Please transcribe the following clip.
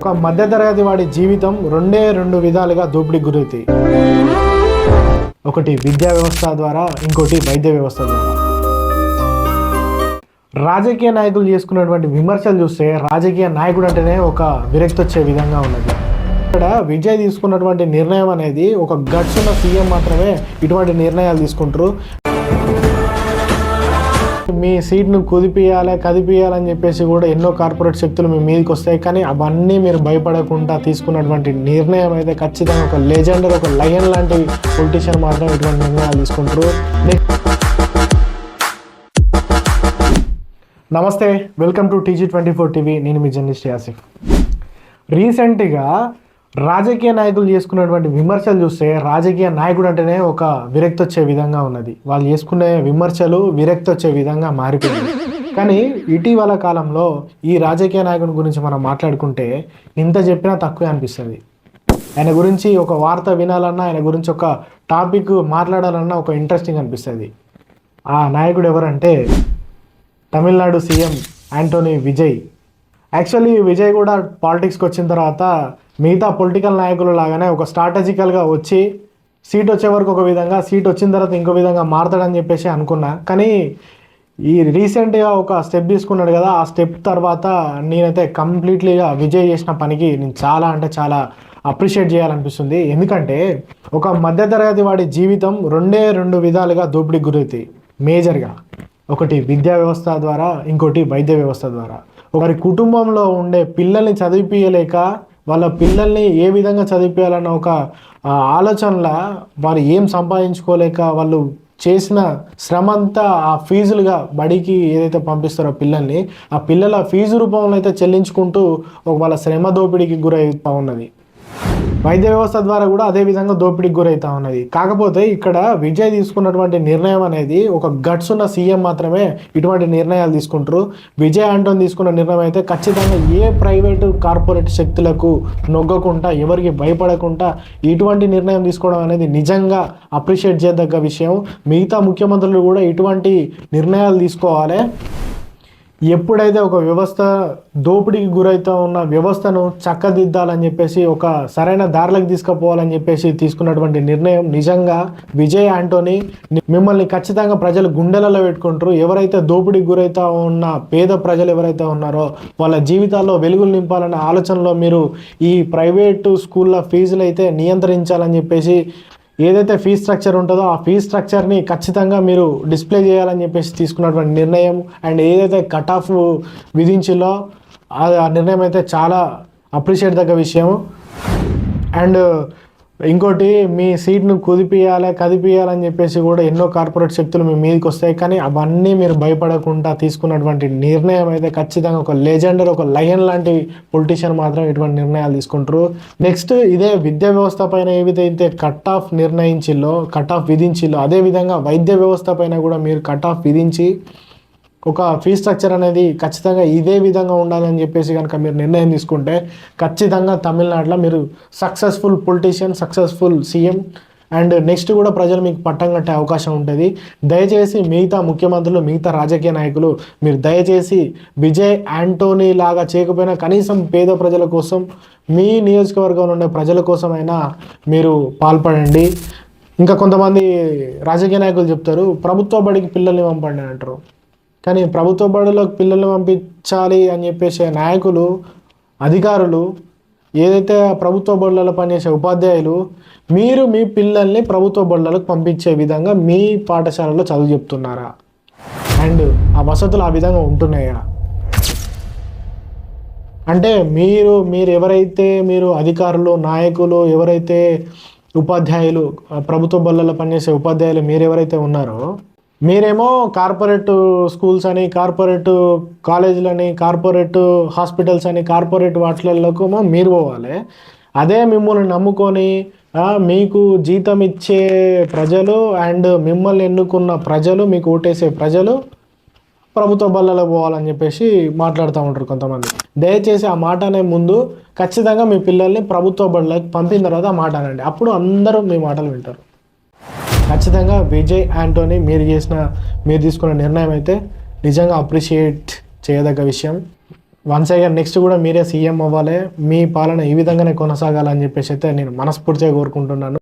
ఒక మధ్యతరగతి వాడి జీవితం రెండు విధాలుగా దోపిడీకి గురవుతాయి. ఒకటి విద్యా వ్యవస్థ ద్వారా, ఇంకోటి వైద్య వ్యవస్థ ద్వారా. రాజకీయ నాయకులు చేసుకున్నటువంటి విమర్శలు చూస్తే రాజకీయ నాయకుడు అంటేనే ఒక విరక్తి వచ్చే విధంగా ఉన్నది. ఇక్కడ విజయ్ తీసుకున్నటువంటి నిర్ణయం అనేది ఒక గట్స్ ఉన్న సీఎం మాత్రమే ఇటువంటి నిర్ణయాలు తీసుకుంటారు. మీ సీట్ను కదిపియాలని చెప్పేసి కూడా ఎన్నో కార్పొరేట్ శక్తులు మీ మీదకి వస్తాయి. కానీ అవన్నీ మీరు భయపడకుండా తీసుకున్నటువంటి నిర్ణయం అయితే ఖచ్చితంగా ఒక లెజెండర్, ఒక లయన్ లాంటి పొలిటీషియన్ మాత్రం ఇటువంటి నిర్ణయాలు తీసుకుంటారు. నమస్తే, వెల్కమ్ టు TG24 టీవీ. నేను మీ జర్నలిస్ట్ యాసిఫ్. రీసెంట్గా రాజకీయ నాయకులు చేసుకున్నటువంటి విమర్శలు చూస్తే రాజకీయ నాయకుడు అంటేనే ఒక విరక్తి వచ్చే విధంగా ఉన్నది. వాళ్ళు చేసుకునే విమర్శలు విరక్తి వచ్చే విధంగా మారిపోయింది. కానీ ఇటీవల కాలంలో ఈ రాజకీయ నాయకుడి గురించి మనం మాట్లాడుకుంటే ఇంత చెప్పినా తక్కువే అనిపిస్తుంది. ఆయన గురించి ఒక వార్త వినాలన్నా, ఆయన గురించి ఒక టాపిక్ మాట్లాడాలన్నా ఒక ఇంట్రెస్టింగ్ అనిపిస్తుంది. ఆ నాయకుడు ఎవరంటే Tamil Nadu CM Anthony Vijay. Actually Vijay కూడా పాలిటిక్స్కి వచ్చిన తర్వాత మిగతా పొలిటికల్ నాయకులు లాగానే ఒక స్ట్రాటజికల్గా వచ్చి సీట్ వచ్చే వరకు ఒక విధంగా, సీట్ వచ్చిన తర్వాత ఇంకో విధంగా మారతాడని చెప్పేసి అనుకున్నా. కానీ ఈ రీసెంట్గా ఒక స్టెప్ తీసుకున్నాడు కదా, ఆ స్టెప్ తర్వాత నేనైతే కంప్లీట్లీగా విజయ్ చేసిన పనికి నేను చాలా అప్రిషియేట్ చేయాలనిపిస్తుంది. ఎందుకంటే ఒక మధ్యతరగతి వాడి జీవితం రెండు విధాలుగా దోపిడీకి గురవుతాయి మేజర్గా. ఒకటి విద్యా వ్యవస్థ ద్వారా, ఇంకోటి వైద్య వ్యవస్థ ద్వారా. ఒకరి కుటుంబంలో ఉండే పిల్లల్ని చదివించలేక, వాళ్ళ పిల్లల్ని ఏ విధంగా చదివించాలన్న ఒక ఆలోచనలో వారు ఏం సంపాదించుకోలేక వాళ్ళు చేసిన శ్రమ అంతా ఆ ఫీజులుగా బడికి ఏదైతే పంపిస్తారో పిల్లల్ని, ఆ పిల్లల ఫీజు రూపంలో అయితే చెల్లించుకుంటూ వాళ్ళ శ్రమ దోపిడీకి గురవుతూ ఉన్నది. వైద్య వ్యవస్థ ద్వారా కూడా అదే విధంగా దోపిడీకి గురవుతూ ఉన్నది. కాకపోతే ఇక్కడ విజయ్ తీసుకున్నటువంటి నిర్ణయం అనేది ఒక గట్స్ ఉన్న సీఎం మాత్రమే ఇటువంటి నిర్ణయాలు తీసుకుంటారు. విజయ్ యాంటోనీ తీసుకున్న నిర్ణయం అయితే ఖచ్చితంగా ఏ ప్రైవేటు కార్పొరేట్ శక్తులకు నొగ్గకుండా, ఎవరికి భయపడకుండా ఇటువంటి నిర్ణయం తీసుకోవడం అనేది నిజంగా అప్రిషియేట్ చేయదగ్గ విషయం. మిగతా ముఖ్యమంత్రులు కూడా ఇటువంటి నిర్ణయాలు తీసుకోవాలి. ఎప్పుడైతే ఒక వ్యవస్థ దోపిడీకి గురవుతూ ఉన్న వ్యవస్థను చక్కదిద్దాలని చెప్పేసి, ఒక సరైన దారిలోకి తీసుకుపోవాలని చెప్పేసి తీసుకున్నటువంటి నిర్ణయం నిజంగా విజయ్ యాంటోనీ. మిమ్మల్ని ఖచ్చితంగా ప్రజలు గుండెలలో పెట్టుకుంటారు. ఎవరైతే దోపిడీకి గురవుతూ ఉన్న పేద ప్రజలు ఎవరైతే ఉన్నారో వాళ్ళ జీవితాల్లో వెలుగులు నింపాలనే ఆలోచనలో మీరు ఈ ప్రైవేటు స్కూళ్ళ ఫీజులు అయితే నియంత్రించాలని చెప్పేసి, ఏదైతే ఫీజ్ స్ట్రక్చర్ ఉంటుందో ఆ ఫీజ్ స్ట్రక్చర్ని ఖచ్చితంగా మీరు డిస్ప్లే చేయాలని చెప్పేసి తీసుకున్నటువంటి నిర్ణయం. అండ్ ఏదైతే కట్ ఆఫ్ విధించిందో ఆ నిర్ణయం అయితే చాలా అప్రిషియేట్ దగ్గ విషయం. అండ్ ఇంకోటి, మీ సీట్ను కదిపియాలని చెప్పేసి కూడా ఎన్నో కార్పొరేట్ శక్తులు మీ మీదకి వస్తాయి. కానీ అవన్నీ మీరు భయపడకుండా తీసుకున్నటువంటి నిర్ణయం అయితే ఖచ్చితంగా ఒక లెజెండర్, ఒక లయన్ లాంటి పొలిటీషియన్ మాత్రం ఇటువంటి నిర్ణయాలు తీసుకుంటారు. నెక్స్ట్, ఇదే విద్యా వ్యవస్థ పైన ఏదైతే కట్ ఆఫ్ విధించిల్లో అదేవిధంగా వైద్య వ్యవస్థ పైన కూడా మీరు కట్ ఆఫ్ విధించి ఒక ఫీ స్ట్రక్చర్ అనేది ఖచ్చితంగా ఇదే విధంగా ఉండాలని చెప్పేసి కనుక మీరు నిర్ణయం తీసుకుంటే ఖచ్చితంగా తమిళనాడులో మీరు successful politician, successful CM. And next కూడా ప్రజలు మీకు పట్టం కట్టే అవకాశం ఉంటుంది. దయచేసి మిగతా ముఖ్యమంత్రులు, మిగతా రాజకీయ నాయకులు మీరు దయచేసి విజయ్ యాంటోనీ లాగా చేయకపోయినా కనీసం పేద ప్రజల కోసం, మీ నియోజకవర్గంలో ఉండే ప్రజల కోసమైనా మీరు పాల్పడండి. ఇంకా కొంతమంది రాజకీయ నాయకులు చెప్తారు ప్రభుత్వ బడికి పిల్లల్ని పంపండి అంటారు. కానీ ప్రభుత్వ బడులకు పిల్లల్ని పంపించాలి అని చెప్పేసే నాయకులు, అధికారులు, ఏదైతే ప్రభుత్వ బడులలో పనిచేసే ఉపాధ్యాయులు, మీరు మీ పిల్లల్ని ప్రభుత్వ బడులకు పంపించే విధంగా మీ పాఠశాలలో చదువు చెప్తున్నారా? అండ్ ఆ వసతులు ఆ విధంగా ఉంటున్నాయా? అంటే మీరు ఎవరైతే అధికారులు, నాయకులు, ఎవరైతే ఉపాధ్యాయులు, ప్రభుత్వ బడులలో పనిచేసే ఉపాధ్యాయులు మీరు ఎవరైతే ఉన్నారో, మీరేమో కార్పొరేట్ స్కూల్స్ అని, కార్పొరేట్ కాలేజీలని, కార్పొరేట్ హాస్పిటల్స్ అని, కార్పొరేట్ వాటిలకు మీరు పోవాలి. అదే మిమ్మల్ని నమ్ముకొని మీకు జీతం ఇచ్చే ప్రజలు అండ్ మిమ్మల్ని ఎన్నుకున్న ప్రజలు, మీకు ఓటేసే ప్రజలు ప్రభుత్వ బళ్ళలో పోవాలని చెప్పేసి మాట్లాడుతూ ఉంటారు కొంతమంది. దయచేసి ఆ మాట అనే ముందు ఖచ్చితంగా మీ పిల్లల్ని ప్రభుత్వ బళ్ళకి పంపిన తర్వాత ఆ మాట అనండి. అప్పుడు అందరూ మీ మాటలు వింటారు. ఖచ్చితంగా విజయ్ యాంటోనీ మీరు తీసుకున్న నిర్ణయం అయితే నిజంగా అప్రిషియేట్ చేయదగ్గ విషయం. వన్స్ అగైన్ నెక్స్ట్ కూడా మీరే సీఎం అవ్వాలి, మీ పాలన ఈ విధంగానే కొనసాగాలని చెప్పేసి అయితే నేను మనస్ఫూర్తిగా కోరుకుంటున్నాను.